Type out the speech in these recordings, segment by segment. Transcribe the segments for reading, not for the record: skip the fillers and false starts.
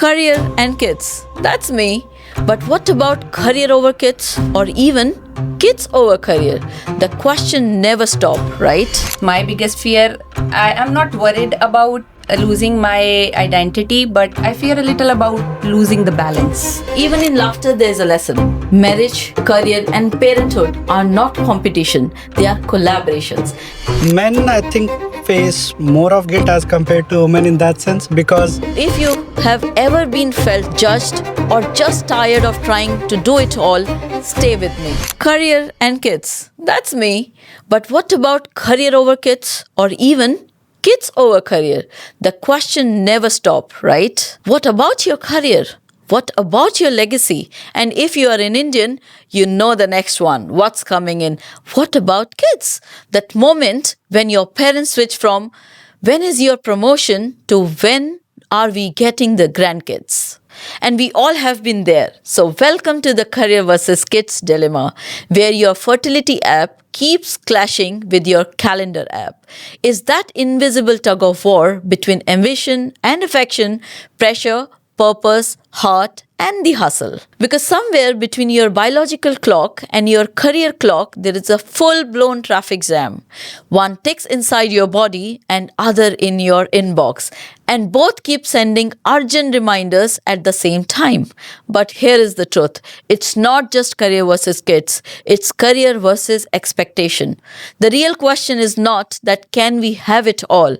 Career and kids. That's me. But what about career over kids or even kids over career? The question never stops, right? My biggest fear, I am not worried about losing my identity, but I fear a little about losing the balance. Even in laughter, there's a lesson. Marriage, career, and parenthood are not competition, they are collaborations. Men, I think, face more of guilt as compared to women in that sense, because If you have ever been felt judged or just tired of trying to do it all, stay with me. Career and kids. That's me. But what about career over kids or even kids over career? The question never stops, right? What about your career? What about your legacy? And if you are an Indian, you know the next one. What's coming in? What about kids? That moment when your parents switch from when is your promotion to when are we getting the grandkids? And we all have been there. So welcome to the career versus kids dilemma, where your fertility app keeps clashing with your calendar app. Is that invisible tug of war between ambition and affection, pressure, purpose, heart, and the hustle? Because somewhere between your biological clock and your career clock, there is a full-blown traffic jam. One ticks inside your body and other in your inbox. And both keep sending urgent reminders at the same time. But here is the truth. It's not just career versus kids. It's career versus expectation. The real question is not that can we have it all.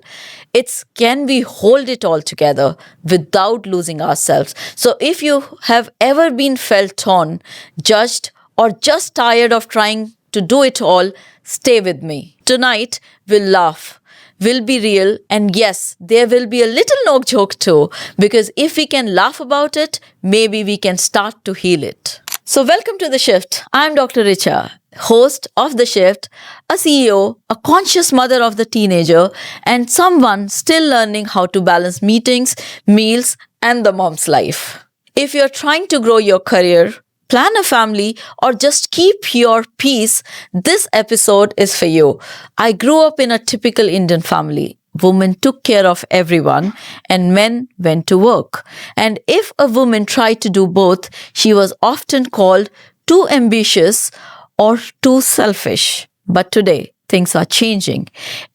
It's can we hold it all together without losing ourselves. So if you have ever been felt torn, judged, or just tired of trying to do it all, stay with me. Tonight, we'll laugh. Will be real, and yes, there will be a little no joke too, because if we can laugh about it, maybe we can start to heal it. So welcome to The Shift. I'm Dr. Richa, host of The Shift, a CEO, a conscious mother of the teenager, and someone still learning how to balance meetings, meals, and the mom's life. If you're trying to grow your career, plan a family, or just keep your peace, this episode is for you. I grew up in a typical Indian family. Women took care of everyone and men went to work. And if a woman tried to do both, she was often called too ambitious or too selfish. But today, things are changing.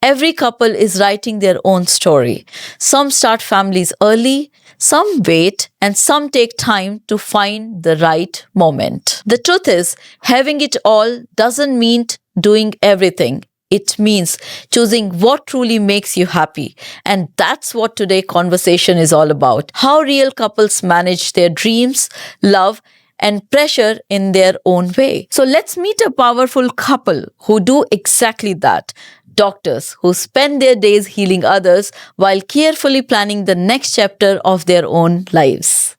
Every couple is writing their own story. Some start families early, some wait, and some take time to find the right moment. The truth is, having it all doesn't mean doing everything. It means choosing what truly makes you happy. And that's what today's conversation is all about. How real couples manage their dreams, love, and pressure in their own way. So let's meet a powerful couple who do exactly that. Doctors who spend their days healing others while carefully planning the next chapter of their own lives.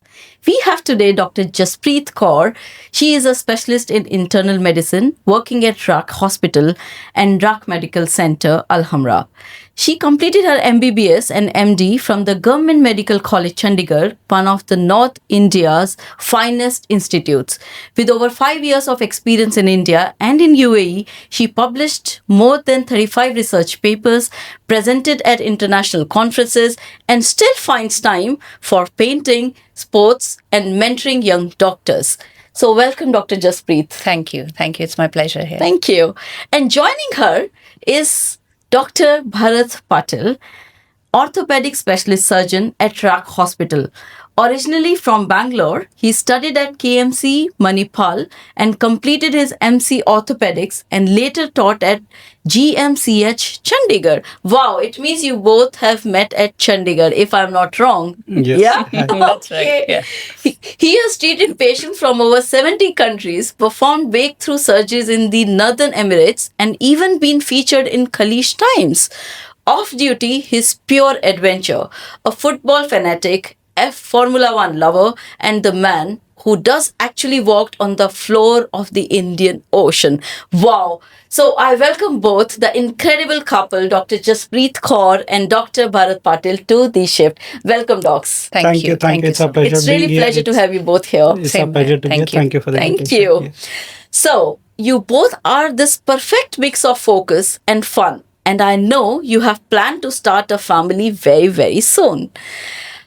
We have today Dr. Jaspreet Kaur. She is a specialist in internal medicine working at Rak Hospital and Rak Medical Center, Alhamra. She completed her MBBS and MD from the Government Medical College, Chandigarh, one of the North India's finest institutes. With over 5 years of experience in India and in UAE, she published more than 35 research papers, presented at international conferences, and still finds time for painting, sports, and mentoring young doctors. So welcome, Dr. Jaspreet. Thank you. Thank you. It's my pleasure here. Thank you. And joining her is Dr. Bharath Patil, orthopedic specialist surgeon at Rak Hospital. Originally from Bangalore, he studied at KMC Manipal and completed his MC Orthopedics and later taught at GMCH Chandigarh. Wow, it means you both have met at Chandigarh, if I'm not wrong. Yes. Yeah? That's right. Yeah. He has treated patients from over 70 countries, performed breakthrough surgeries in the Northern Emirates, and even been featured in Khaleej Times. Off duty, he's pure adventure, a football fanatic, a Formula One lover, and the man who does actually walk on the floor of the Indian Ocean. Wow. So I welcome both the incredible couple, Dr. Jaspreet Kaur and Dr. Bharath Patil, to The Shift. Welcome, docs. Thank you. It's a pleasure. It's really being here. pleasure to have you both here. It's Same a pleasure here. to be here. Thank you. Thank you for the Thank invitation. you. Yes. So, you both are this perfect mix of focus and fun. And I know you have planned to start a family very, very soon.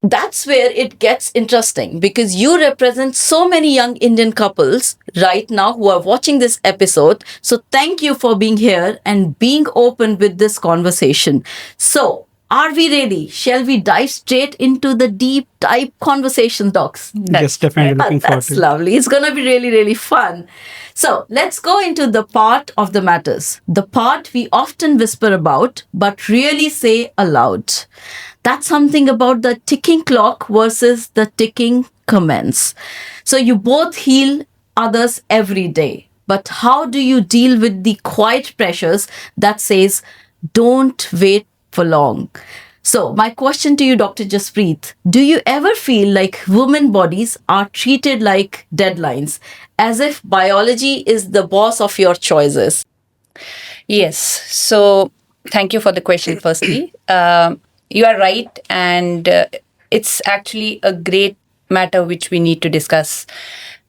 that's where it gets interesting, because you represent so many young Indian couples right now who are watching this episode. So thank you for being here and being open with this conversation. So, are we ready? Shall we dive straight into the deep dive conversation, docs? Yes, definitely looking forward That's to it. lovely. It's going to be really, really fun. So let's go into the part of the matters, the part we often whisper about, but really say aloud. That's something about the ticking clock versus the ticking comments. So you both heal others every day. But how do you deal with the quiet pressures that says, don't wait for long? So, my question to you, Dr. Jaspreet, do you ever feel like women bodies are treated like deadlines, as if biology is the boss of your choices? Yes. So thank you for the question, firstly. You are right. And it's actually a great matter which we need to discuss.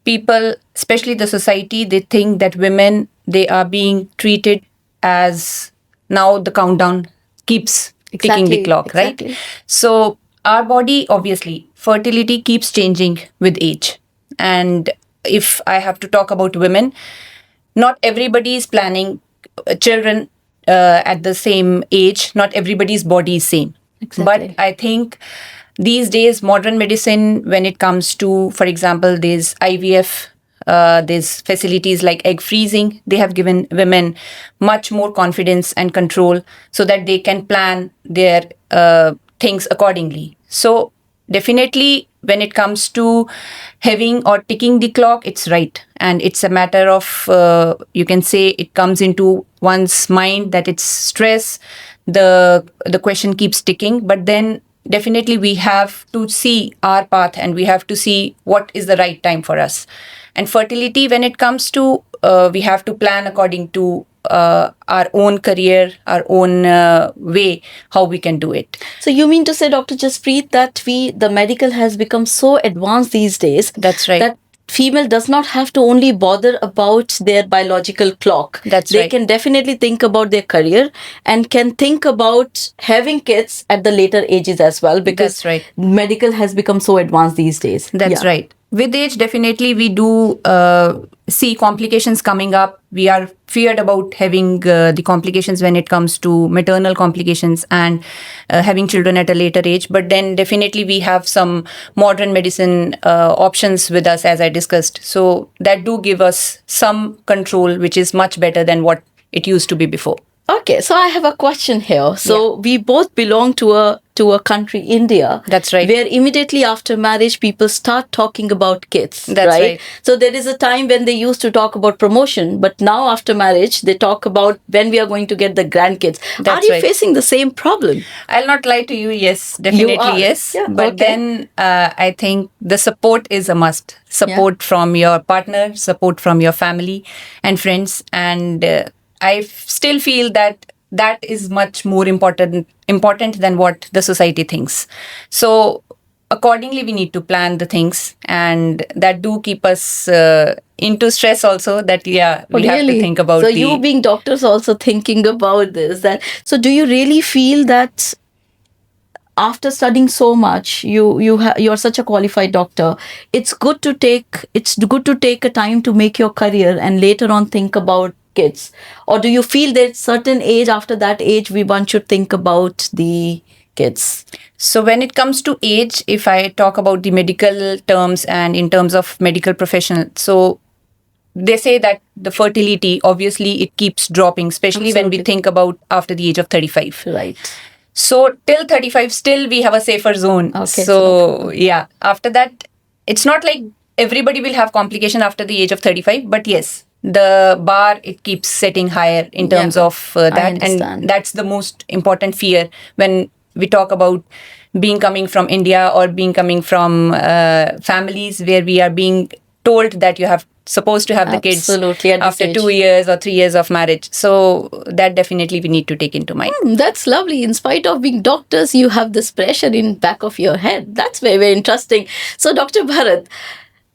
People, especially the society, they think that women, they are being treated as now the countdown keeps ticking the clock, exactly. right? So our body, obviously, fertility keeps changing with age. And if I have to talk about women, not everybody is planning children at the same age. Not everybody's body is same. Exactly. But I think these days, modern medicine, when it comes to, for example, there's IVF, there's facilities like egg freezing. They have given women much more confidence and control so that they can plan their things accordingly. So definitely, when it comes to having or ticking the clock, it's right. And it's a matter of, you can say, it comes into one's mind that it's stress. The question keeps ticking. But then definitely we have to see our path and we have to see what is the right time for us. And fertility, when it comes to, we have to plan according to our own career, our own way, how we can do it. So you mean to say, Dr. Jaspreet, that the medical has become so advanced these days. That's right. That female does not have to only bother about their biological clock. That's they right. can definitely think about their career and can think about having kids at the later ages as well, because That's right. medical has become so advanced these days. That's Yeah. right. With age, definitely we do see complications coming up. We are feared about having the complications when it comes to maternal complications and having children at a later age. But then definitely we have some modern medicine options with us, as I discussed. So that do give us some control, which is much better than what it used to be before. Okay, so I have a question here. So we both belong to a country, India. That's right. Where immediately after marriage, people start talking about kids. That's right. So there is a time when they used to talk about promotion, but now after marriage, they talk about when we are going to get the grandkids. That's are you right. facing the same problem? I'll not lie to you. Yes, definitely are. yes. Yeah, but okay. then I think the support is a must. Support from your partner, support from your family and friends. And I still feel that is much more important than what the society thinks. So accordingly, we need to plan the things, and that do keep us into stress also, that we have to think about. So you being doctors also thinking about this. So do you really feel that after studying so much, you're such a qualified doctor, it's good to take a time to make your career and later on think about kids? Or do you feel that certain age, after that age, one should think about the kids? So when it comes to age, if I talk about the medical terms and in terms of medical professional, so they say that the fertility, obviously, it keeps dropping, especially when we Absolutely. think about after the age of 35. Right. So till 35, still we have a safer zone. Okay, So yeah, after that, it's not like everybody will have complication after the age of 35, but yes, the bar, it keeps setting higher in terms of I that. understand. And that's the most important fear when we talk about being coming from India or being coming from families where we are being told that you have supposed to have the kids Absolutely, at this after age. 2 years or 3 years of marriage. So that definitely we need to take into mind. That's lovely. In spite of being doctors, you have this pressure in back of your head. That's very, very interesting. So, Dr. Bharath,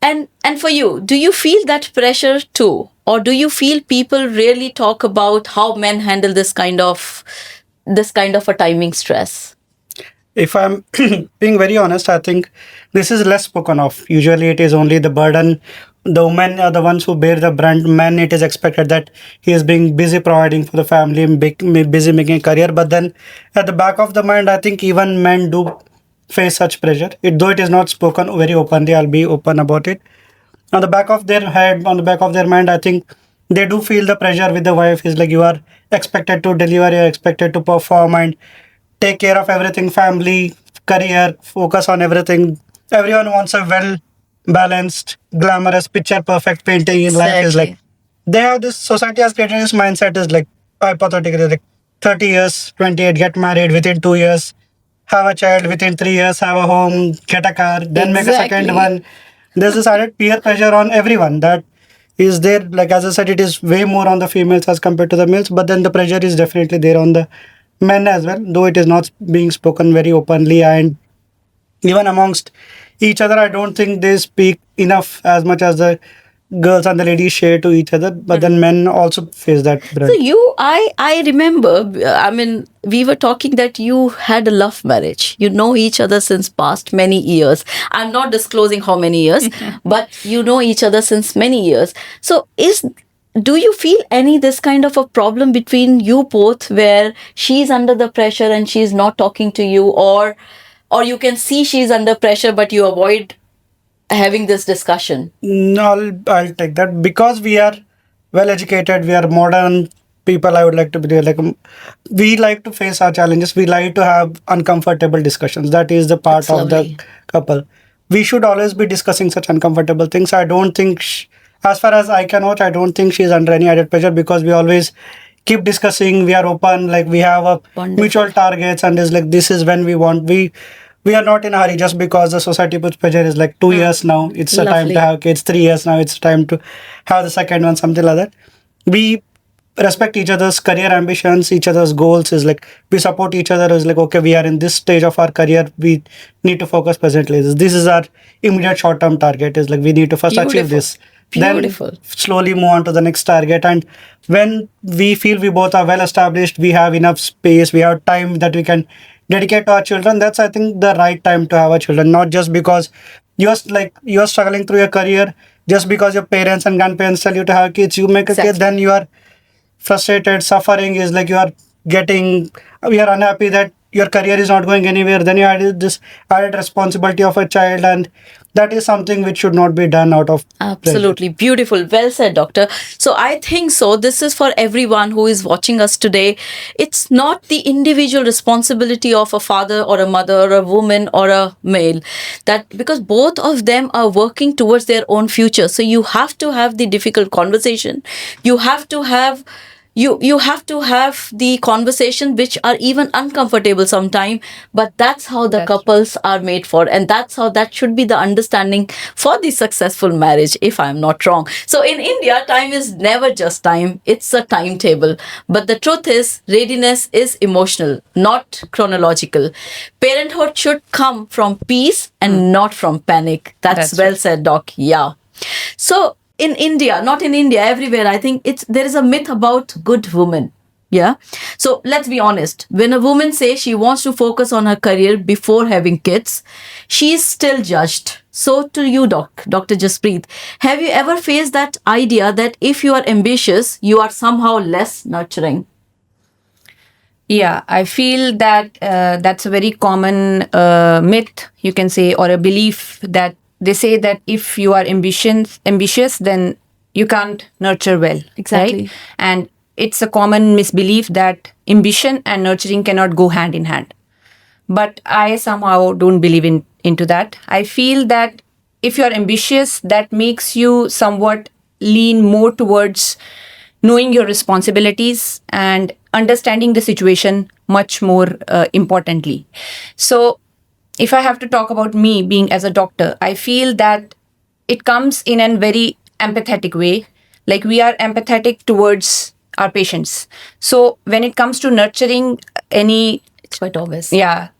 and for you, do you feel that pressure too? Or do you feel people really talk about how men handle this kind of a timing stress? If I'm being very honest, I think this is less spoken of. Usually, it is only the burden. The women are the ones who bear the brunt. Men, it is expected that he is being busy providing for the family, busy making a career. But then, at the back of the mind, I think even men do face such pressure. Though it is not spoken very openly, I'll be open about it. On the back of their head, on the back of their mind, I think they do feel the pressure with the wife. Is like you are expected to deliver, you're expected to perform and take care of everything, family, career, focus on everything. Everyone wants a well balanced, glamorous, picture perfect painting in life. Is like Exactly. they have this society has created this mindset is like hypothetically like 30 years, 28, get married within 2 years, have a child within 3 years, have a home, get a car, then make a second Exactly. one. There's this added peer pressure on everyone that is there. Like as I said, it is way more on the females as compared to the males, but then the pressure is definitely there on the men as well, though it is not being spoken very openly. And even amongst each other, I don't think they speak enough as much as the girls and the ladies share to each other, but then men also face that So brunt. I remember. I mean, we were talking that you had a love marriage. You know each other since past many years. I'm not disclosing how many years, but you know each other since many years. So do you feel any this kind of a problem between you both where she's under the pressure and she's not talking to you, or you can see she's under pressure but you avoid having this discussion? No, I'll take that because we are well educated, we are modern people. I would like to be there. Like we like to face our challenges. We like to have uncomfortable discussions. That is the part That's of the lovely. couple. We should always be discussing such uncomfortable things. I don't think, as far as I can watch, I don't think she's under any added pressure because we always keep discussing. We are open. Like we have a Wonderful. mutual targets, and is like this is when we want. We are not in a hurry just because the society puts pressure. Is like 2 years now. It's a time Lovely. to have kids. 3 years now. It's time to have the second one. Something like that. We respect each other's career ambitions, each other's goals. Is like we support each other. Is like okay, we are in this stage of our career. We need to focus presently. This is our immediate short term target. Is like we need to first achieve Beautiful. this. Beautiful. Then slowly move on to the next target. And when we feel we both are well established, we have enough space, we have time that we can dedicate to our children. That's I think the right time to have a children. Not just because you're struggling through your career, just because your parents and grandparents tell you to have kids, you make a kid, Exactly. then you are frustrated, suffering. Is like you are unhappy that your career is not going anywhere. Then you added this added responsibility of a child, and that is something which should not be done out of pressure. Absolutely beautiful. Well said, doctor. So I think so. This is for everyone who is watching us today. It's not the individual responsibility of a father or a mother or a woman or a male, that because both of them are working towards their own future. So you have to have the difficult conversation. You have to have you have to have the conversation which are even uncomfortable sometime, but that's how the That's couples are made for, and that's how that should be the understanding for the successful marriage, if I'm not wrong. So in India, time is never just time, it's a timetable. But the truth is, readiness is emotional, not chronological. Parenthood should come from peace and not from panic. That's That's well right. said, doc. Yeah. So in India, not in India, everywhere, I think there is a myth about good women. Yeah. So let's be honest. When a woman says she wants to focus on her career before having kids, she is still judged. So to you, Dr. Jaspreet, have you ever faced that idea that if you are ambitious, you are somehow less nurturing? Yeah, I feel that that's a very common myth, you can say, or a belief that they say that if you are ambitious, then you can't nurture well. Exactly. Right? And it's a common misbelief that ambition and nurturing cannot go hand in hand. But I somehow don't believe into that. I feel that if you're ambitious, that makes you somewhat lean more towards knowing your responsibilities and understanding the situation much more importantly. So if I have to talk about me being as a doctor, I feel that it comes in a very empathetic way. Like we are empathetic towards our patients. So when it comes to nurturing any It's quite obvious.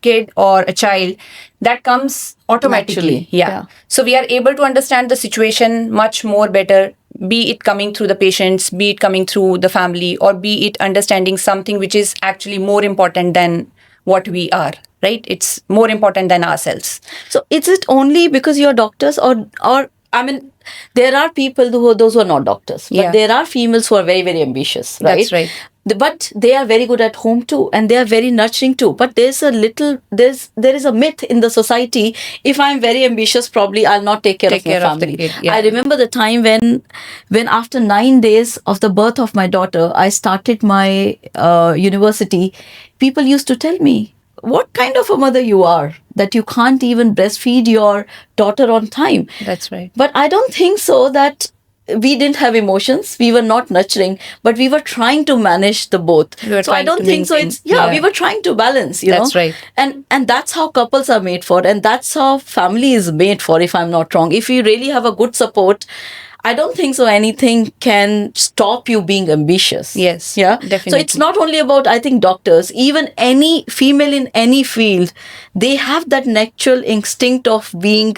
kid or a child, that comes automatically. Naturally, yeah. So we are able to understand the situation much more better, be it coming through the patients, be it coming through the family, or be it understanding something which is actually more important than what we are, right? It's more important than ourselves. So is it only because you're doctors, or I mean, there are people those who are not doctors, but Yeah. there are females who are very, very ambitious, right? That's right. But they are very good at home too, and they are very nurturing too. But there is a myth in the society. If I'm very ambitious, probably I'll not take care Take of my care of the family. kid, yeah. I remember the time when after 9 days of the birth of my daughter, I started my university. People used to tell me, what kind of a mother you are that you can't even breastfeed your daughter on time. That's right. But I don't think so that we didn't have emotions. We were not nurturing, but we were trying to manage the both. We were So I trying don't to think so. maintain- It's yeah. we were trying to balance. That's right. And that's how couples are made for, and that's how family is made for. If I'm not wrong, if you really have a good support, I don't think so anything can stop you being ambitious. Yes, Yeah. So definitely. it's not only about, I think, doctors, even any female in any field, they have that natural instinct of being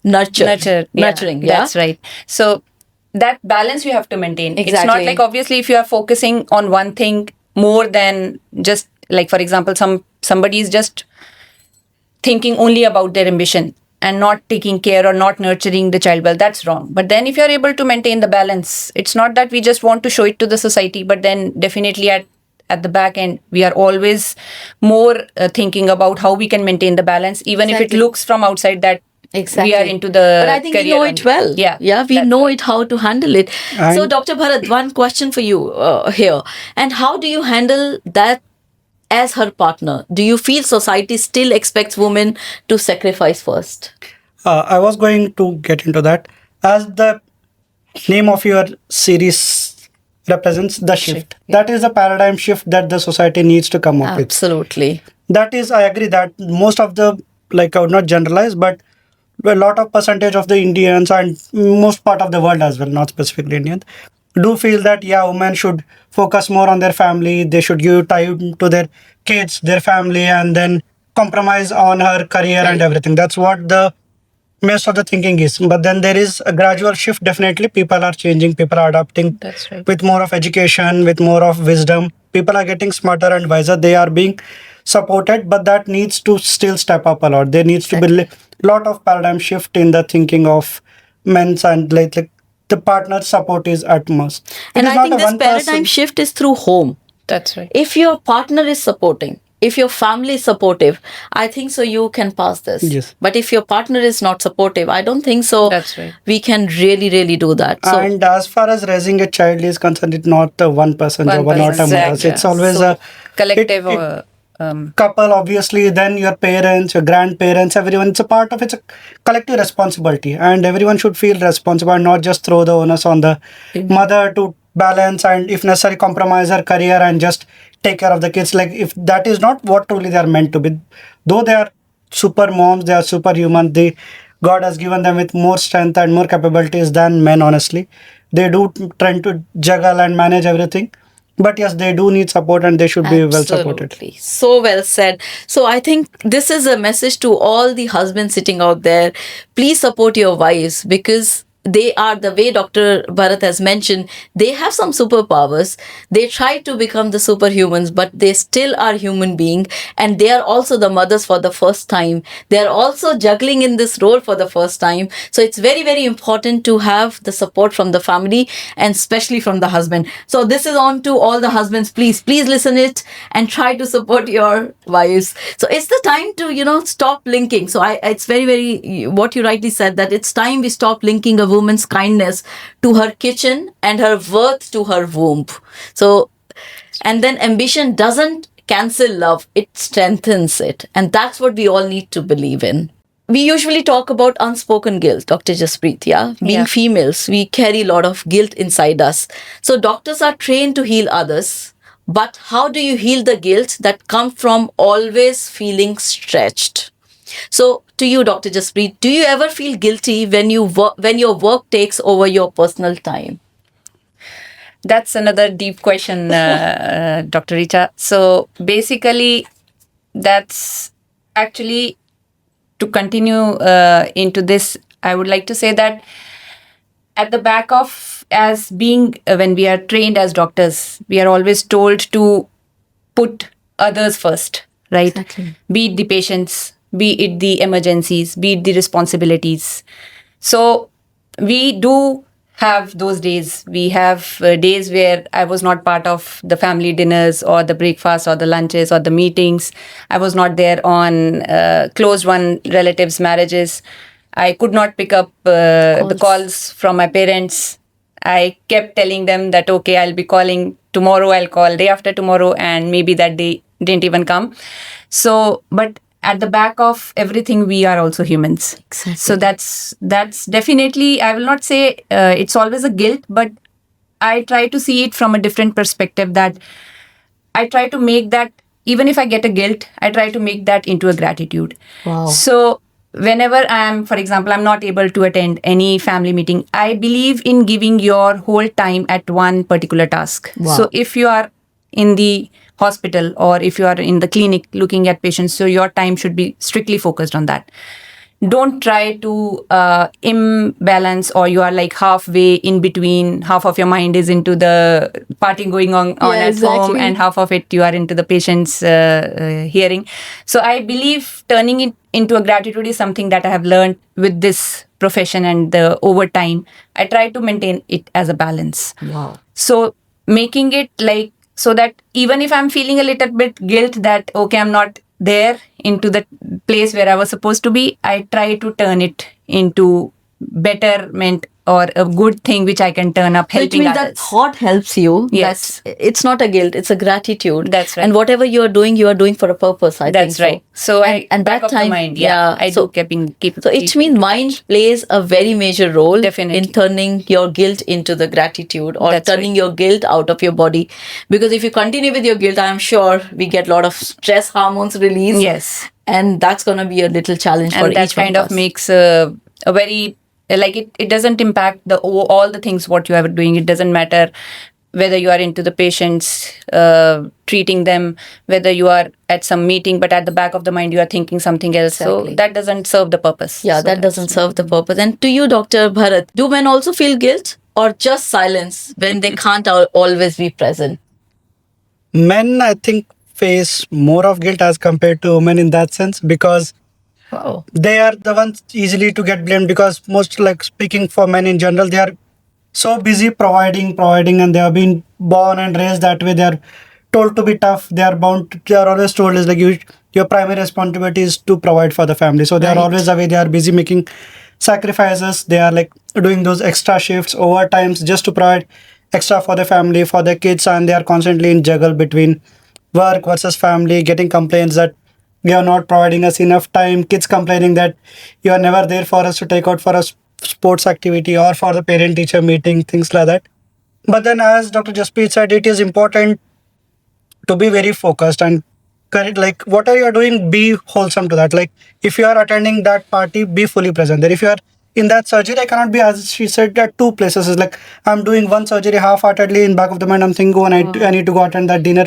nurturing. Yeah. That's right. So that balance you have to maintain. It's not Exactly. like, obviously, if you are focusing on one thing more than just, like, for example, somebody is just thinking only about their ambition and not taking care or not nurturing the child well, that's wrong. But then if you're able to maintain the balance, it's not that we just want to show it to the society, but then definitely at the back end, we are always more thinking about how we can maintain the balance, even if it Exactly. looks from outside that Exactly. we are into the But I think we career know only. it well. Yeah, we that's know right. it how to handle it. And- So, Dr. Bharath, one question for you here. And how do you handle that as her partner? Do you feel society still expects women to sacrifice first? I was going to get into that. As the name of your series represents, the shift. That is the paradigm shift that the society needs to come up with. Absolutely. That is, I agree that most of the, like, I would not generalize, but a lot of percentage of the Indians and most part of the world as well, not specifically Indians, do feel that, yeah, women should focus more on their family. They should give time to their kids, their family, and then compromise on her career and everything. That's what the most of the thinking is. But then there is a gradual shift. Definitely people are changing, people are adapting. That's right. With more of education, with more of wisdom, people are getting smarter and wiser. They are being supported, but that needs to still step up a lot. There needs to be a lot of paradigm shift in the thinking of men's, and like the partner support is at must. It And is I not think a this one paradigm person. shift is through home. That's right. If your partner is supporting, if your family is supportive, I think so you can pass this. Yes. But if your partner is not supportive, I don't think so. That's right. We can really, really do that. So And as far as raising a child is concerned, it's not a one person One job or not a person, mother's. exactly. It's always So a Collective it- couple, obviously, then your parents, your grandparents, everyone. It's a part of, it's a collective responsibility, and everyone should feel responsible and not just throw the onus on the mother to balance and, if necessary, compromise her career and just take care of the kids. Like, if that is not what truly they are meant to be, though they are super moms, they are superhuman. God has given them with more strength and more capabilities than men. Honestly, they do try to juggle and manage everything. But yes, they do need support, and they should be well supported. absolutely. So well said. So I think this is a message to all the husbands sitting out there. Please support your wives, because they are, the way Dr. Bharath has mentioned, they have some superpowers. They try to become the superhumans, but they still are human beings, and they are also the mothers for the first time. They are also juggling in this role for the first time. So it's very, very important to have the support from the family, and especially from the husband. So this is on to all the husbands. Please listen it and try to support your wives. So it's the time to, stop linking. So it's very, very, what you rightly said, that it's time we stop linking a woman's kindness to her kitchen and her worth to her womb. So, and then ambition doesn't cancel love, it strengthens it. And that's what we all need to believe in. We usually talk about unspoken guilt, Dr. Jaspreet, yeah? Being Yeah. females, we carry a lot of guilt inside us. So doctors are trained to heal others. But how do you heal the guilt that comes from always feeling stretched? So, to you, Dr. Jaspreet, do you ever feel guilty when your work takes over your personal time? That's another deep question, Dr. Richa. So basically, that's actually, to continue into this, I would like to say that at the back of, as being, when we are trained as doctors, we are always told to put others first. right? Exactly. Be it the patients, be it the emergencies, be it the responsibilities. So we do have those days. We have days where I was not part of the family dinners or the breakfast or the lunches or the meetings. I was not there on closed one relatives' marriages. I could not pick up the calls from my parents. I kept telling them that, okay, I'll be calling tomorrow, I'll call day after tomorrow, and maybe that day didn't even come. So, but at the back of everything, we are also humans. Exactly. So that's definitely, I will not say it's always a guilt, but I try to see it from a different perspective, that I try to make that, even if I get a guilt, I try to make that into a gratitude. Wow. So whenever for example, I'm not able to attend any family meeting, I believe in giving your whole time at one particular task. Wow. So if you are in the hospital or if you are in the clinic looking at patients, so your time should be strictly focused on that. Don't try to imbalance, or you are like halfway in between. Half of your mind is into the party going on at home, and half of it you are into the patient's hearing. So I believe turning it into a gratitude is something that I have learned with this profession, and over time I try to maintain it as a balance. Wow. So making it like, so that even if I'm feeling a little bit guilt that, okay, I'm not there into the place where I was supposed to be, I try to turn it into betterment or a good thing which I can turn up, So it helping means that others. thought helps you. Yes. It's not a guilt, it's a gratitude. That's right. And whatever you are doing for a purpose, I think. That's right. So and back that of the time, mind, I so, do keep. So it means mind plays a very major role Definitely. in turning your guilt into the gratitude, or That's turning your guilt out of your body. Because if you continue with your guilt, I am sure we get a lot of stress hormones released. Yes. And that's going to be a little challenge for And that each one kind of of us. makes a very, like, it doesn't impact all the things what you are doing. It doesn't matter whether you are into the patients, treating them, whether you are at some meeting, but at the back of the mind you are thinking something else. Exactly. So that doesn't serve the purpose. Yeah, So that that's- doesn't serve the purpose. And to you, Dr. Bharath, do men also feel guilt or just silence when they can't always be present? Men, I think, face more of guilt as compared to women in that sense, because Wow. they are the ones easily to get blamed, because most, like, speaking for men in general, they are so busy providing, and they have been born and raised that way. They are told to be tough. They are always told is like, your primary responsibility is to provide for the family. So they are Right. always away. They are busy making sacrifices. They are like doing those extra shifts, overtimes, just to provide extra for the family, for the kids, and they are constantly in juggle between work versus family, getting complaints that you are not providing us enough time, kids complaining that you are never there for us to take out for a sports activity or for the parent teacher meeting, things like that. But then, as Dr. Jaspreet said, it is important to be very focused and correct, like what are you doing, be wholesome to that. Like if you are attending that party, be fully present there. If you are in that surgery, I cannot be, as she said, at two places. Is like I'm doing one surgery half-heartedly, in back of the mind I'm thinking, oh, I need to go attend that dinner.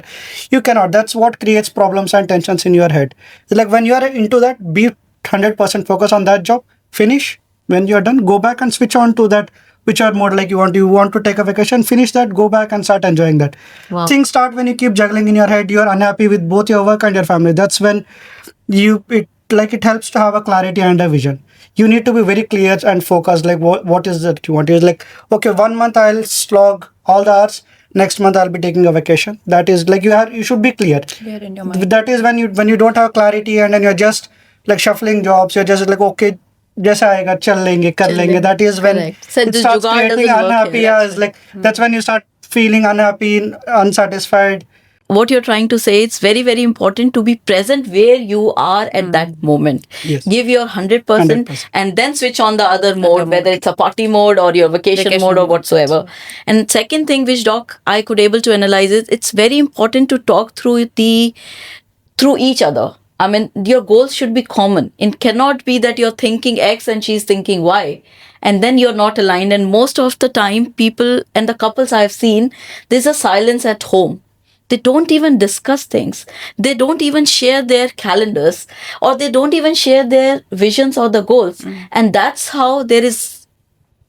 You cannot. That's what creates problems and tensions in your head. It's like when you are into that, be 100% focused on that job, finish. When you are done, go back and switch on to that whichever mode, like you want to take a vacation, finish that, go back and start enjoying that. Wow. Things start when you keep juggling in your head, you're unhappy with both your work and your family. That's when it helps to have a clarity and a vision. You need to be very clear and focused, like what is that you want. It's like, okay, 1 month I'll slog all the hours, next month I'll be taking a vacation. That is like you should be clear in your mind. That is when you don't have clarity, and then you're just like shuffling jobs. You're just like, okay, जैसा आएगा चल लेंगे कर लेंगे. That is when Correct. So it the starts jugaad creating doesn't work unhappy. here. Yeah, it's like that's when you start feeling unhappy, unsatisfied. What you're trying to say, it's very, very important to be present where you are at that moment. Yes. Give your 100%, 100%. and then switch on the other mode, whether it's a party mode or your vacation mode or whatsoever. And second thing which I could able to analyze is, it's very important to talk through each other. I mean, your goals should be common. It cannot be that you're thinking X and she's thinking Y, and then you're not aligned. And most of the time, people and the couples I've seen, there's a silence at home. They don't even discuss things. They don't even share their calendars, or they don't even share their visions or the goals. And that's how there is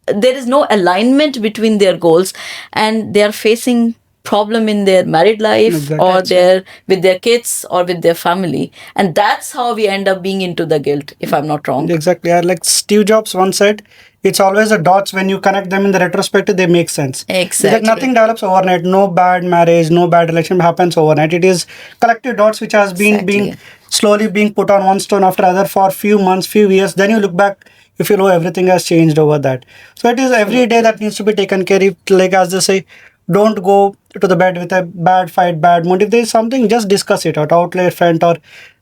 no alignment between their goals, and they are facing problem in their married life Exactly. or their with their kids or with their family, and that's how we end up being into the guilt, if I'm not wrong. Exactly. Like Steve Jobs once said, it's always the dots when you connect them in the retrospective, they make sense. Exactly. Because nothing develops overnight. No bad marriage, no bad relation happens overnight. It is collective dots which has been being slowly being put on one stone after other for few months, few years. Then you look back, you feel, oh, everything has changed over that. So it is every day that needs to be taken care of. Like as they say, don't go to the bed with a bad fight, bad mood. If there is something, just discuss it out, outlet front or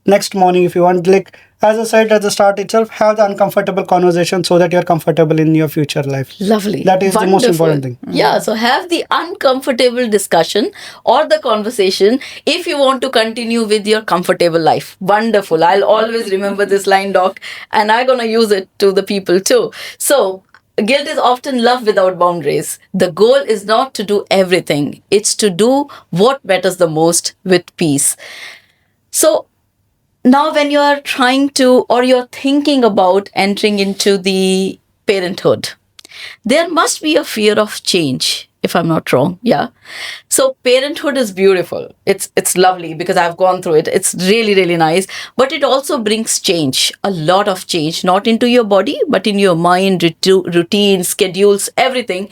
next morning if you want. Like as I said at the start itself, have the uncomfortable conversation so that you're comfortable in your future life. Lovely. That is the most Wonderful. important thing. Yeah, so have the uncomfortable discussion or the conversation if you want to continue with your comfortable life. Wonderful. I'll always remember this line, Doc, and I'm going to use it to the people too. So, guilt is often love without boundaries. The goal is not to do everything, it's to do what matters the most with peace. So, now when you are trying to or you're thinking about entering into the parenthood, there must be a fear of change, if I'm not wrong. Yeah. So parenthood is beautiful. It's lovely because I've gone through it. It's really, really nice. But it also brings change, a lot of change, not into your body, but in your mind, routine, schedules, everything.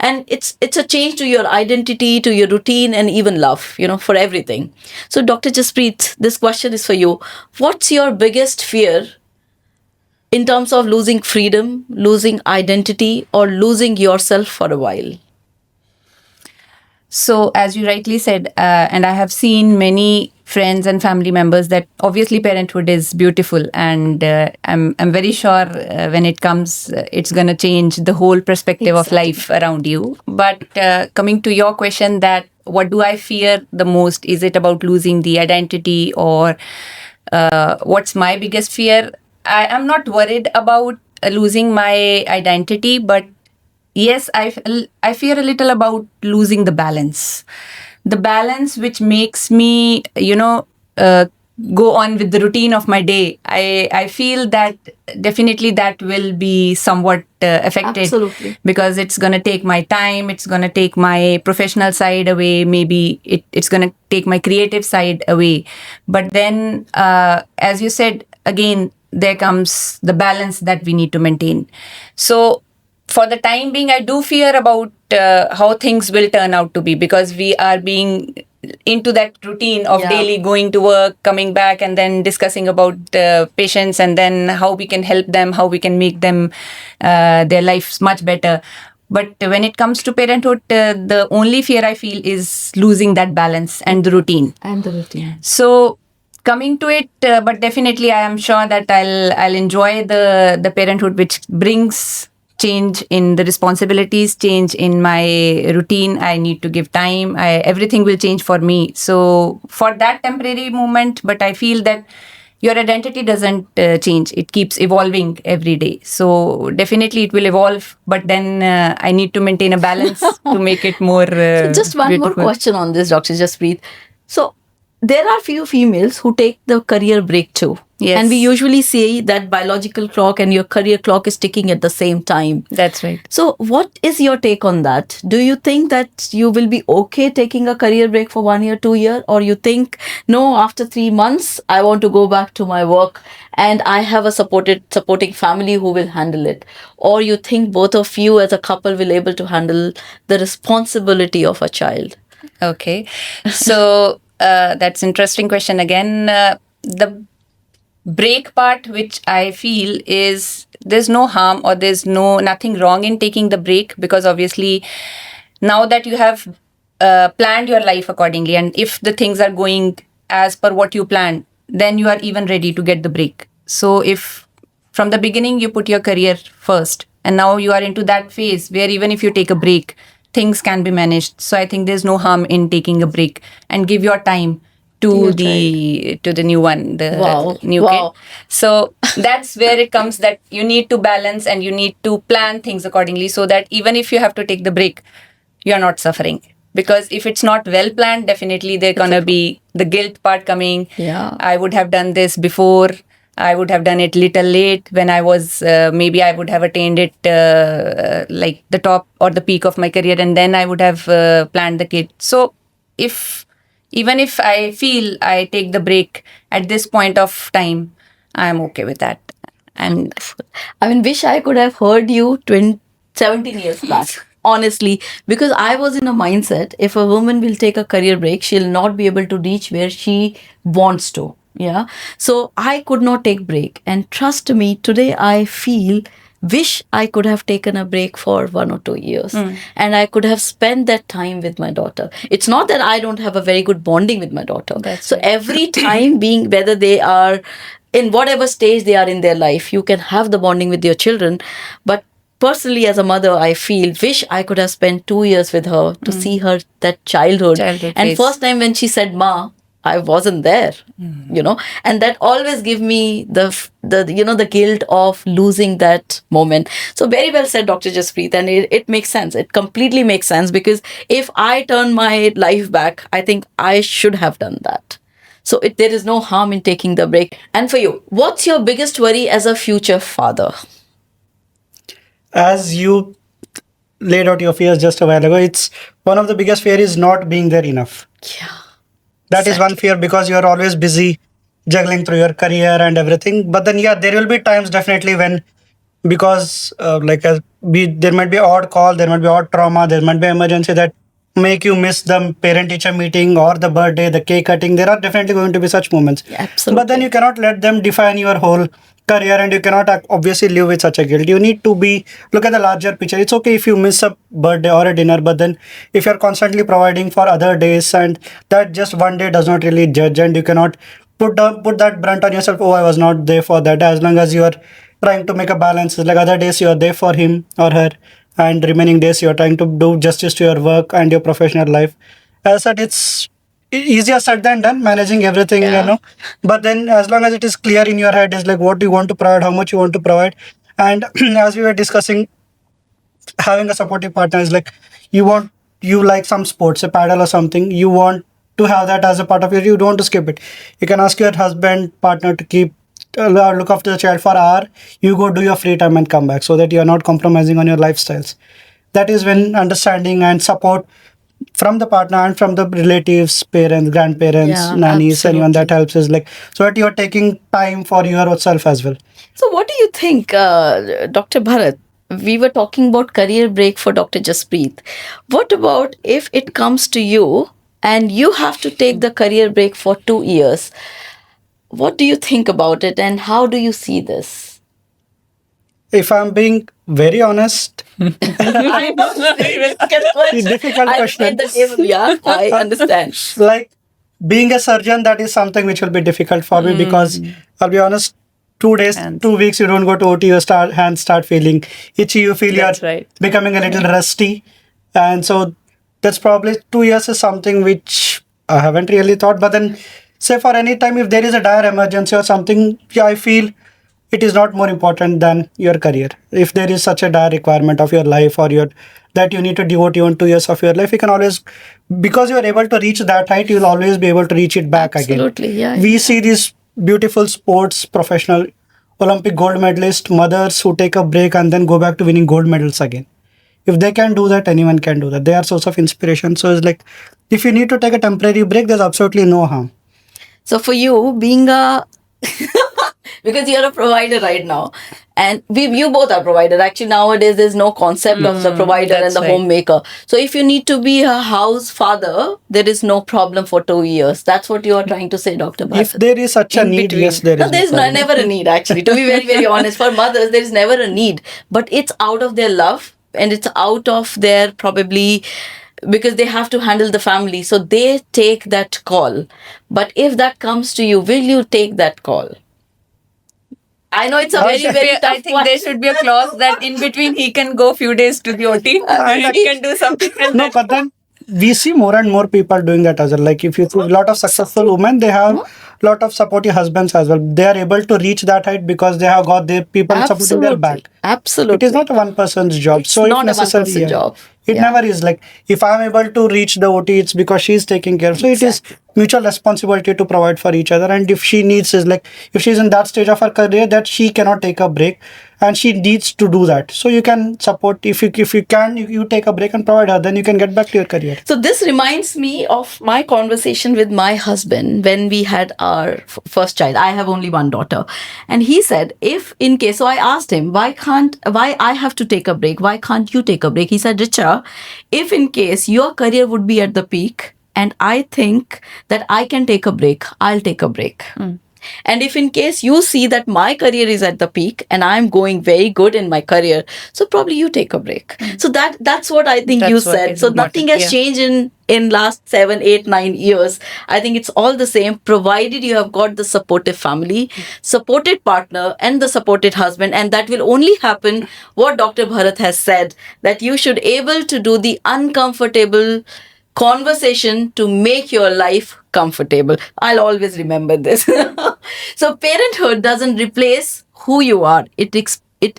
And it's a change to your identity, to your routine, and even love, for everything. So Dr. Jaspreet, this question is for you. What's your biggest fear in terms of losing freedom, losing identity, or losing yourself for a while? So, as you rightly said, and I have seen many friends and family members that obviously parenthood is beautiful, and I'm very sure when it comes, it's going to change the whole perspective of life around you. But coming to your question, that what do I fear the most? Is it about losing the identity, or what's my biggest fear? I am not worried about losing my identity, but yes, I fear a little about losing the balance. The balance which makes me, go on with the routine of my day. I feel that definitely that will be somewhat affected. Absolutely. Because it's going to take my time, it's going to take my professional side away, maybe it's going to take my creative side away. But then, as you said, again, there comes the balance that we need to maintain. So, for the time being, I do fear about how things will turn out to be, because we are being into that routine of daily going to work, coming back, and then discussing about patients, and then how we can help them, how we can make them their lives much better. But when it comes to parenthood, the only fear I feel is losing that balance and the routine. So, coming to it, but definitely I am sure that I'll enjoy the parenthood, which brings change in the responsibilities, change in my routine. I need to give time. Everything will change for me. So for that temporary moment, but I feel that your identity doesn't change. It keeps evolving every day. So definitely it will evolve, but then I need to maintain a balance to make it more So just one beautiful. more question on this, Dr. Jaspreet. So there are few females who take the career break too. Yes. And we usually say that biological clock and your career clock is ticking at the same time. That's right. So what is your take on that? Do you think that you will be okay taking a career break for 1 year, 2 year? Or you think, no, after 3 months, I want to go back to my work and I have a supporting family who will handle it? Or you think both of you as a couple will able to handle the responsibility of a child? Okay. So that's interesting question again. The break part, which I feel is there's no harm or there's nothing wrong in taking the break, because obviously now that you have planned your life accordingly, and if the things are going as per what you planned, then you are even ready to get the break. So if from the beginning you put your career first, and now you are into that phase where even if you take a break, things can be managed. So I think there's no harm in taking a break and give your time to the new one, the new kid. So that's where it comes, that you need to balance and you need to plan things accordingly, so that even if you have to take the break, you're not suffering. Because if it's not well planned, definitely there's gonna be the guilt part coming. Yeah. I would have done this before. I would have done it little late when I was, maybe I would have attained it like the top or the peak of my career, and then I would have planned the kid. So even if I feel I take the break at this point of time, I'm okay with that. And I mean, wish I could have heard you 17 years back. Honestly, because I was in a mindset, if a woman will take a career break, she'll not be able to reach where she wants to. Yeah. So I could not take break. And trust me, today I feel wish I could have taken a break for 1 or 2 years and I could have spent that time with my daughter. It's not that I don't have a very good bonding with my daughter. That's so right. every time being, whether they are in whatever stage they are in their life, you can have the bonding with your children. But personally, as a mother, I feel wish I could have spent 2 years with her to see her that childhood. Childhood And phase. first time when she said "Ma," I wasn't there, and that always give me the guilt of losing that moment. So very well said, Dr. Jaspreet, and it makes sense. It completely makes sense because if I turn my life back, I think I should have done that. So there is no harm in taking the break. And for you, what's your biggest worry as a future father? As you laid out your fears just a while ago, it's one of the biggest fear is not being there enough. Yeah. That is one fear because you are always busy juggling through your career and everything. But then, yeah, there will be times definitely when, because there might be odd call, there might be odd trauma, there might be emergency that make you miss the parent-teacher meeting or the birthday, the cake cutting. There are definitely going to be such moments. Yeah, absolutely. But then you cannot let them define your whole career, and you cannot obviously live with such a guilt. You need to look at the larger picture. It's okay if you miss a birthday or a dinner, but then if you're constantly providing for other days, and that just one day does not really judge, and you cannot put that brunt on yourself. Oh, I was not there for that. As long as you are trying to make a balance, like other days you are there for him or her, and remaining days you are trying to do justice to your work and your professional life. As such, it's easier said than done, managing everything, but then as long as it is clear in your head, is like what you want to provide, how much you want to provide. And as we were discussing, having a supportive partner is like, you like some sports, a paddle or something, you want to have that as a part of you don't want to skip it. You can ask your husband, partner to keep look after the child for an hour. You go do your free time and come back, so that you are not compromising on your lifestyles. That is when understanding and support from the partner and from the relatives, parents, grandparents, Yeah, nannies, anyone that absolutely. helps is like, so that you are taking time for yourself as well. So, what do you think, Dr. Bharath? We were talking about career break for Dr. Jaspreet. What about if it comes to you and you have to take the career break for 2 years? What do you think about it and how do you see this? If I'm being very honest, I know this is a difficult I question. made the table. Yeah, I understand. Like being a surgeon, that is something which will be difficult for me, because I'll be honest, 2 days, Hands. 2 weeks, you don't go to OT, your hands start feeling itchy, you feel That's you're right. becoming a little rusty. And so that's probably 2 years is something which I haven't really thought. But then, say for any time, if there is a dire emergency or something, yeah, I feel it is not more important than your career. If there is such a dire requirement of your life, or that you need to devote even 2 years of your life, you can always, because you are able to reach that height, you'll always be able to reach it back Absolutely, again. yeah, We yeah. see these beautiful sports professional Olympic gold medalist mothers who take a break and then go back to winning gold medals again. If they can do that, anyone can do that. They are source of inspiration. So it's like, if you need to take a temporary break, there's absolutely no harm. So for you, being a because you're a provider right now, and you both are provider. Actually, nowadays there's no concept of the provider and that's the right. homemaker. So if you need to be a house father, there is no problem for 2 years. That's what you are trying to say, Dr. If Bharat. there is such a In need, between. yes, there is. No, there's problem. never a need, actually. To be very, very honest, for mothers, there is never a need. But it's out of their love and it's out of their probably because they have to handle the family. So they take that call. But if that comes to you, will you take that call? I know it's a very, very tough I think one. there should be a clause that in between he can go few days to the OT and he can do something. No, but then we see more and more people doing that as well. Like if you see a lot of successful women, they have lot of supportive husbands as well. They are able to reach that height because they have got their people supporting their back. Absolutely. It is not a one person's job. It's so not if a necessary, one-person job. It Yeah. never is. Like if I'm able to reach the OT, it's because she's taking care. So it is mutual responsibility to provide for each other. And if she needs is like if she's in that stage of her career that she cannot take a break and she needs to do that. So you can support if you can you take a break and provide her, then you can get back to your career. So this reminds me of my conversation with my husband when we had our first child. I have only one daughter, and he said, if in case, so I asked him, why I have to take a break? Why can't you take a break? He said, Richa, if in case your career would be at the peak, and I think that I can take a break, I'll take a break. And if in case you see that my career is at the peak and I'm going very good in my career, so probably you take a break. So that's what I think That's you what said. is So important, nothing has yeah. changed in last 7, 8, 9 years. I think it's all the same, provided you have got the supportive family, supported partner, and the supported husband. And that will only happen what Dr. Bharath has said, that you should able to do the uncomfortable conversation to make your life comfortable. I'll always remember this. So parenthood doesn't replace who you are. It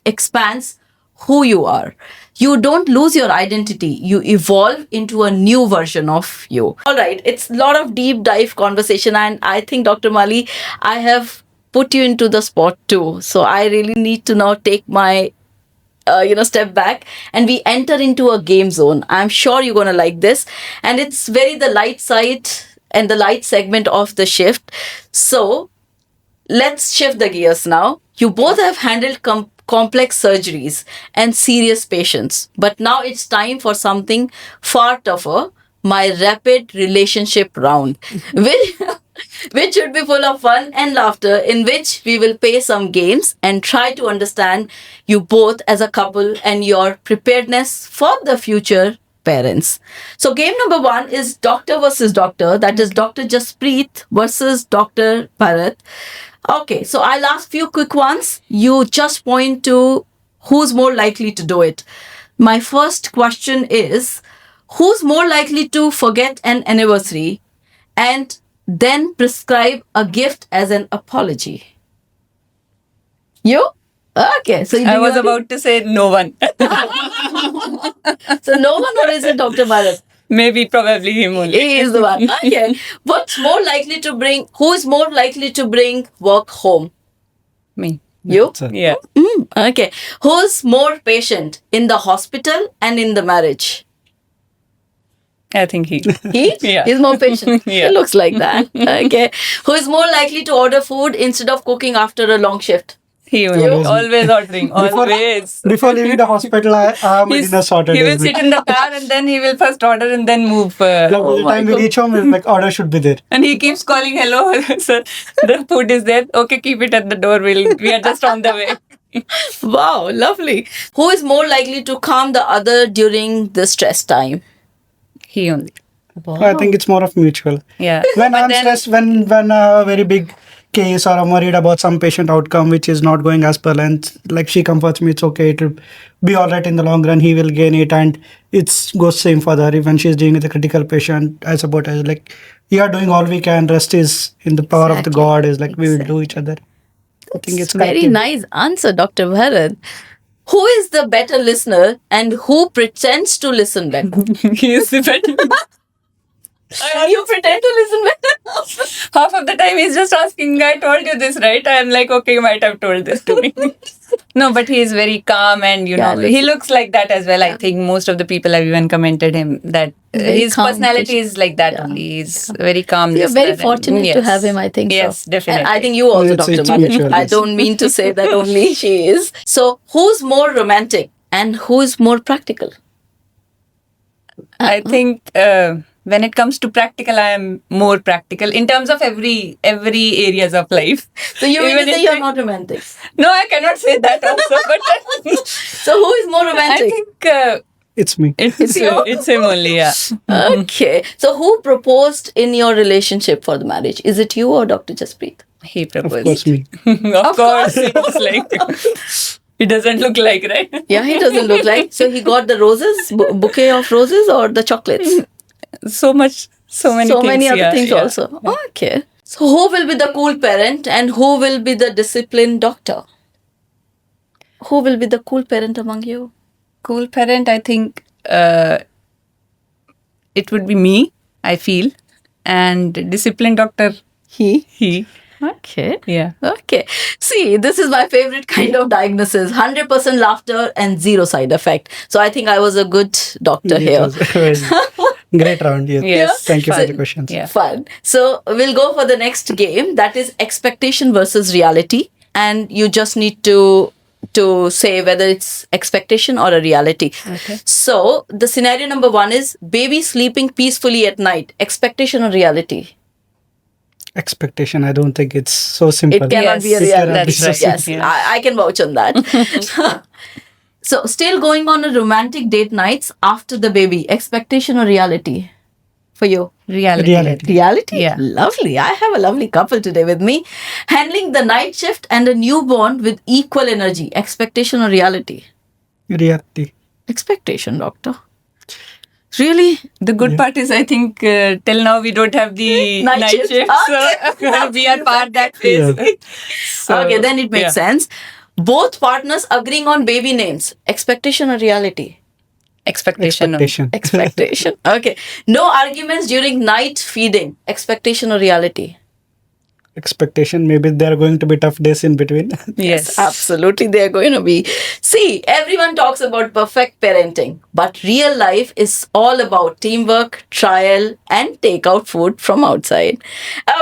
expands who you are. You don't lose your identity. You evolve into a new version of you. All right. It's a lot of deep dive conversation. And I think, Dr. Mali, I have put you into the spot too. So I really need to now take my step back and we enter into a game zone. I'm sure you're going to like this. And it's very the light side and the light segment of the shift. So let's shift the gears now. You both have handled complex surgeries and serious patients. But now it's time for something far tougher, my rapid relationship round. Which should be full of fun and laughter, in which we will play some games and try to understand you both as a couple and your preparedness for the future parents. So game number 1 is doctor versus doctor. That is Dr. Jaspreet versus Dr. Bharath. Okay, so I'll ask few quick ones. You just point to who's more likely to do it. My first question is, who's more likely to forget an anniversary and then prescribe a gift as an apology? You? Okay. So I was about to say no one. So no one, or is it Dr. Bharath? Maybe, probably him only. He is the one. Okay. What's more likely to bring, who is more likely to bring work home? Me. You? Yeah. Okay. Who's more patient in the hospital and in the marriage? I think he. He? Yeah. He's more patient. Yeah. It looks like that. Okay. Who is more likely to order food instead of cooking after a long shift? He only. Always ordering. Always. Before leaving the hospital, I have my dinner sorted. He will sit in the car and then he will first order and then move. By the time we reach home, it's like order should be there. And he keeps calling, hello, sir, the food is there. Okay, keep it at the door. We are just on the way. Wow, lovely. Who is more likely to calm the other during the stress time? He only. I think it's more of mutual. Yeah. When I'm stressed, when a very big case or I'm worried about some patient outcome which is not going as per length, like she comforts me, it's okay, it'll be all right in the long run, he will gain it, and it goes same for her. When she's dealing with a critical patient, I support her, like, we are doing all we can, rest is in the power of the God, is like we will do each other. I think it's very collective. nice answer, Dr. Bharath. Who is the better listener and who pretends to listen better? He is the better. You pretend to listen better? Half of the time he's just asking, I told you this, right? I'm like, okay, you might have told this to me. No, but he is very calm and, he looks like that as well. I think most of the people have even commented him that his calm, personality is like that only. He's very calm. You're very listener and- fortunate to have him, I think. Yes, so. definitely. And I think you also, It's- Dr. it's Bharath. mutual, I yes. don't mean to say that only she is. So, who's more romantic and who's more practical? I think when it comes to practical, I am more practical in terms of every areas of life. So, you mean Even to say if you're it- not romantic? No, I cannot say that also. But So, who is more I romantic? think It's me. it's him only. Yeah. Okay. So, who proposed in your relationship for the marriage? Is it you or Dr. Jaspreet? He Of proposed. course, me. Of course, it's like it doesn't look like, right? Yeah, he doesn't look like. So, he got the roses, bouquet of roses, or the chocolates? So many So things, many other yeah, things yeah. also. Okay. So who will be the cool parent and who will be the disciplined doctor? Who will be the cool parent among you? Cool parent, I think it would be me, I feel. And disciplined doctor, he. Okay. Yeah. Okay. See, this is my favorite kind of diagnosis. 100% laughter and zero side effect. So I think I was a good doctor It here. was a very great round. Yes. Yes. Thank you for Fun. the questions. Yeah. Fun. So we'll go for the next game, that is expectation versus reality, and you just need to say whether it's expectation or a reality. Okay. So the scenario number 1 is baby sleeping peacefully at night. Expectation or reality? Expectation. I don't think it's so simple. It cannot be a Yes, reality. that's right. Yes, Yeah. I can vouch on that. So still going on a romantic date nights after the baby. Expectation or reality for you? Reality. Reality? Yeah. Lovely. I have a lovely couple today with me. Handling the night shift and a newborn with equal energy. Expectation or reality? Reality. Expectation, doctor. Really? The good part is, I think, till now we don't have the Night night shift. shift. So we are past that phase. Yeah. So, Okay, then it makes yeah. sense. Both partners agreeing on baby names. Expectation or reality? Expectation. Expectation. Okay. No arguments during night feeding. Expectation or reality? Expectation. Maybe there are going to be tough days in between. Yes. Absolutely, they're going to be. See, everyone talks about perfect parenting, but real life is all about teamwork, trial, and take out food from outside.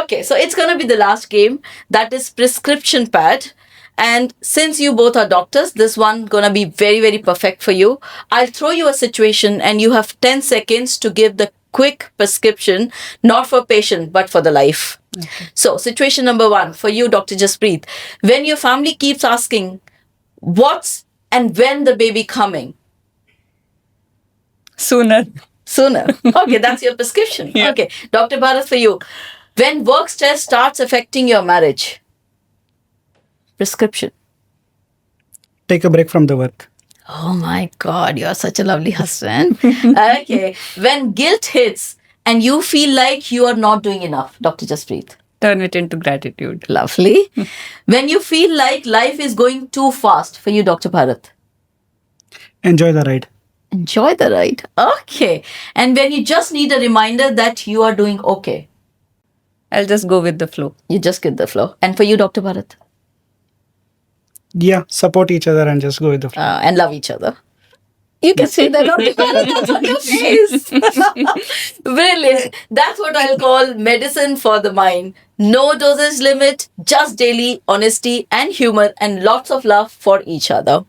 Okay, so it's going to be the last game, that is prescription pad. And since you both are doctors, this one gonna be very, very perfect for you. I'll throw you a situation and you have 10 seconds to give the quick prescription, not for patient, but for the life. Okay. So situation number 1 for you, Dr. Jaspreet. When your family keeps asking, what's and when the baby coming? Sooner. Okay, that's your prescription. Yeah. Okay, Dr. Bharath, for you. When work stress starts affecting your marriage? Prescription. Take a break from the work. Oh my God, you're such a lovely husband. Okay. When guilt hits and you feel like you are not doing enough, Dr. Jaspreet. Turn it into gratitude. Lovely. When you feel like life is going too fast for you, Dr. Bharath. Enjoy the ride. Enjoy the ride. Okay. And when you just need a reminder that you are doing okay. I'll just go with the flow. You just get the flow. And for you, Dr. Bharath. Yeah, support each other and just go with the flow. And love each other. You can say that, Dr. Bharath, that's on your face. Brilliant. That's what I'll call medicine for the mind. No dosage limit, just daily honesty and humor and lots of love for each other.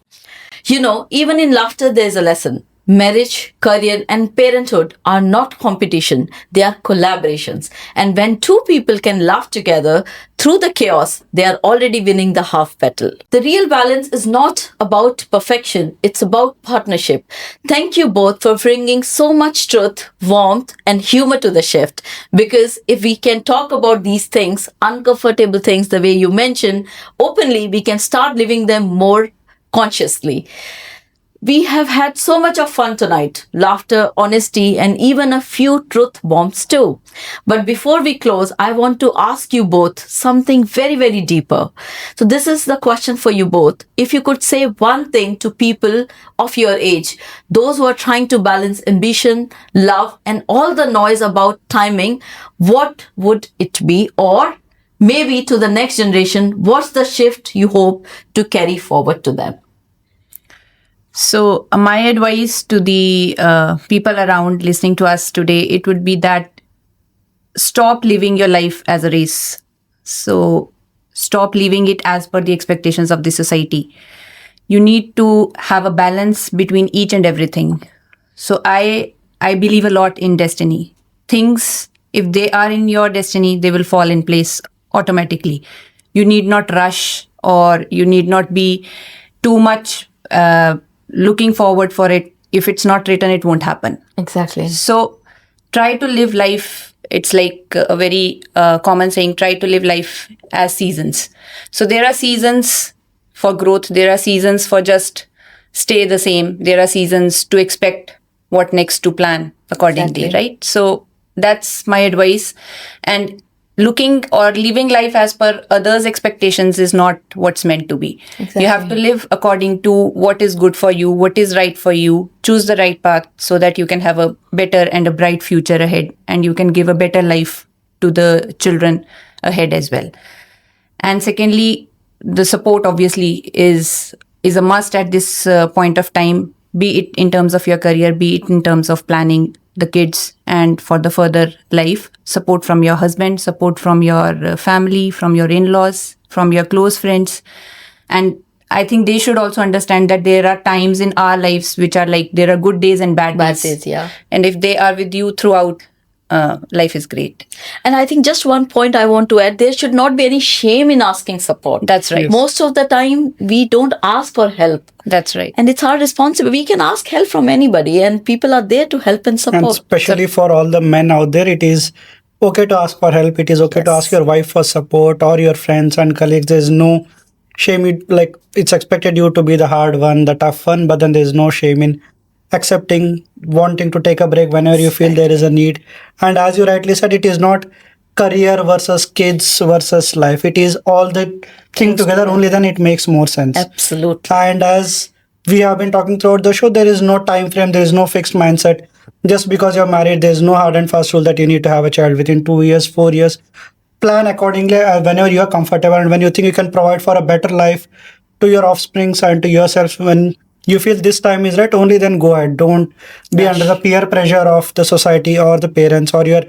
You know, even in laughter, there's a lesson. Marriage, career, and parenthood are not competition, they are collaborations. And when two people can laugh together through the chaos, they are already winning the half battle. The real balance is not about perfection, it's about partnership. Thank you both for bringing so much truth, warmth, and humor to the shift. Because if we can talk about these things, uncomfortable things, the way you mentioned, openly, we can start living them more consciously. We have had so much of fun tonight, laughter, honesty, and even a few truth bombs too. But before we close, I want to ask you both something very, very deeper. So this is the question for you both. If you could say one thing to people of your age, those who are trying to balance ambition, love, and all the noise about timing, what would it be? Or maybe to the next generation, what's the shift you hope to carry forward to them? So my advice to the people around listening to us today, it would be that stop living your life as a race. So stop living it as per the expectations of the society. You need to have a balance between each and everything. So I believe a lot in destiny. Things, if they are in your destiny, they will fall in place automatically. You need not rush, or you need not be too much looking forward for it. If it's not written, it won't happen. Exactly. So try to live life. It's like a very common saying, try to live life as seasons. So there are seasons for growth. There are seasons for just stay the same. There are seasons to expect what next to plan accordingly, Exactly. right? So that's my advice. And looking or living life as per others' expectations is not what's meant to be. You have to live according to what is good for you, what is right for you, choose the right path so that you can have a better and a bright future ahead, and you can give a better life to the children ahead as well. And secondly, the support obviously is a must at this point of time, be it in terms of your career, be it in terms of planning the kids and for the further life. Support from your husband, support from your family, from your in-laws, from your close friends. And I think they should also understand that there are times in our lives which are like, there are good days and bad days. Yeah. And if they are with you throughout, life is great. And I think just one point I want to add, there should not be any shame in asking support. That's right. Most of the time, we don't ask for help. That's right. And it's our responsibility. We can ask help from anybody, and people are there to help and support. And especially for all the men out there, it is okay to ask for help. It is okay to ask your wife for support or your friends and colleagues. There's no shame. Like, it's expected you to be the hard one, the tough one, but then there's no shame in accepting, wanting to take a break whenever you feel there is a need. And as you rightly said, it is not career versus kids versus life. It is all the thing together. Only then it makes more sense. Absolutely. And as we have been talking throughout the show, there is no time frame, there is no fixed mindset. Just because you're married, there is no hard and fast rule that you need to have a child within 2 years, 4 years. Plan accordingly whenever you are comfortable, and when you think you can provide for a better life to your offsprings and to yourself. When you feel this time is right, only then go ahead. Don't be under the peer pressure of the society or the parents or your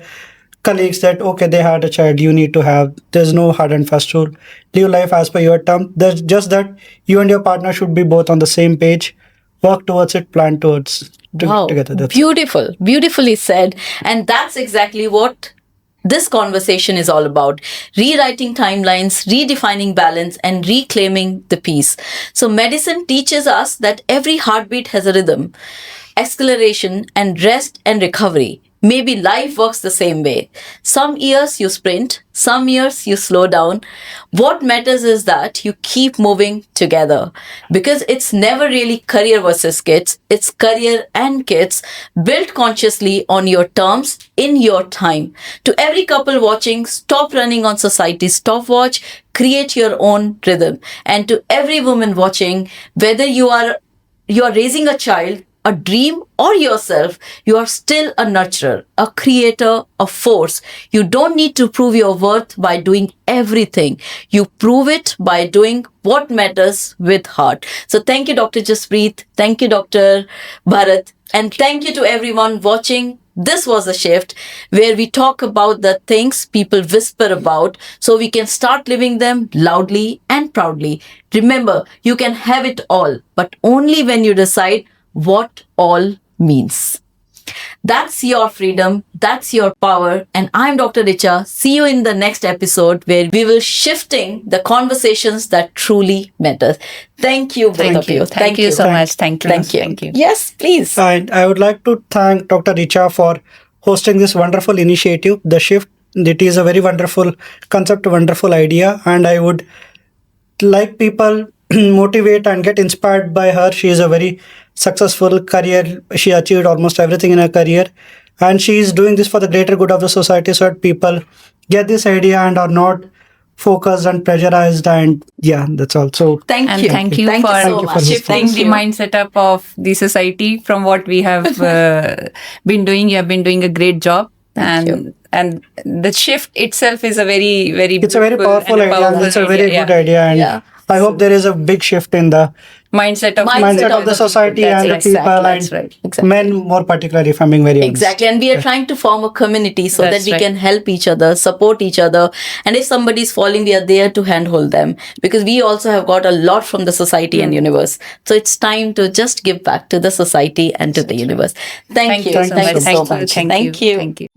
colleagues that, okay, they had a child, you need to have. There's no hard and fast rule. Live life as per your term. There's just that you and your partner should be both on the same page. Work towards it, plan towards together. That's Beautiful. Beautifully said. And that's exactly what this conversation is all about: rewriting timelines, redefining balance, and reclaiming the peace. So medicine teaches us that every heartbeat has a rhythm, acceleration, and rest and recovery. Maybe life works the same way. Some years you sprint, some years you slow down. What matters is that you keep moving together, because it's never really career versus kids. It's career and kids, built consciously on your terms, in your time. To every couple watching, stop running on society's stopwatch, create your own rhythm. And to every woman watching, whether you are raising a child, a dream, or yourself, you are still a nurturer, a creator, a force. You don't need to prove your worth by doing everything. You prove it by doing what matters with heart. So thank you, Dr. Jaspreet. Thank you, Dr. Bharath. And thank you to everyone watching. This was a shift where we talk about the things people whisper about so we can start living them loudly and proudly. Remember, you can have it all, but only when you decide what all means. That's your freedom, that's your power, and I'm Dr. Richa. See you in the next episode where we will shifting the conversations that truly matter. Thank you, both of you. Thank you so much. Thank you. Thank you. Yes, please. And I would like to thank Dr. Richa for hosting this wonderful initiative, The Shift. It is a very wonderful concept, a wonderful idea, and I would like people motivate and get inspired by her. She is a very successful career. She achieved almost everything in her career, and she is doing this for the greater good of the society, so that people get this idea and are not focused and pressurized. And yeah, that's all. So Thank And you. thank you Thank for you so much. shifting the mindset up of the society from what we have been doing. You have been doing a great job. And the shift itself is a very, very it's a very powerful idea, and it's a very good idea, and Yeah. I hope there is a big shift in the mindset of the society That's and right. the people, That's and right. Exactly. men more particularly, if I'm being very honest. Exactly. And we are trying to form a community so That's that we right. can help each other, support each other. And if somebody is falling, we are there to handhold them, because we also have got a lot from the society and universe. So it's time to just give back to the society and to the universe. Thank you. Thank you so much. Thank you. Thank you.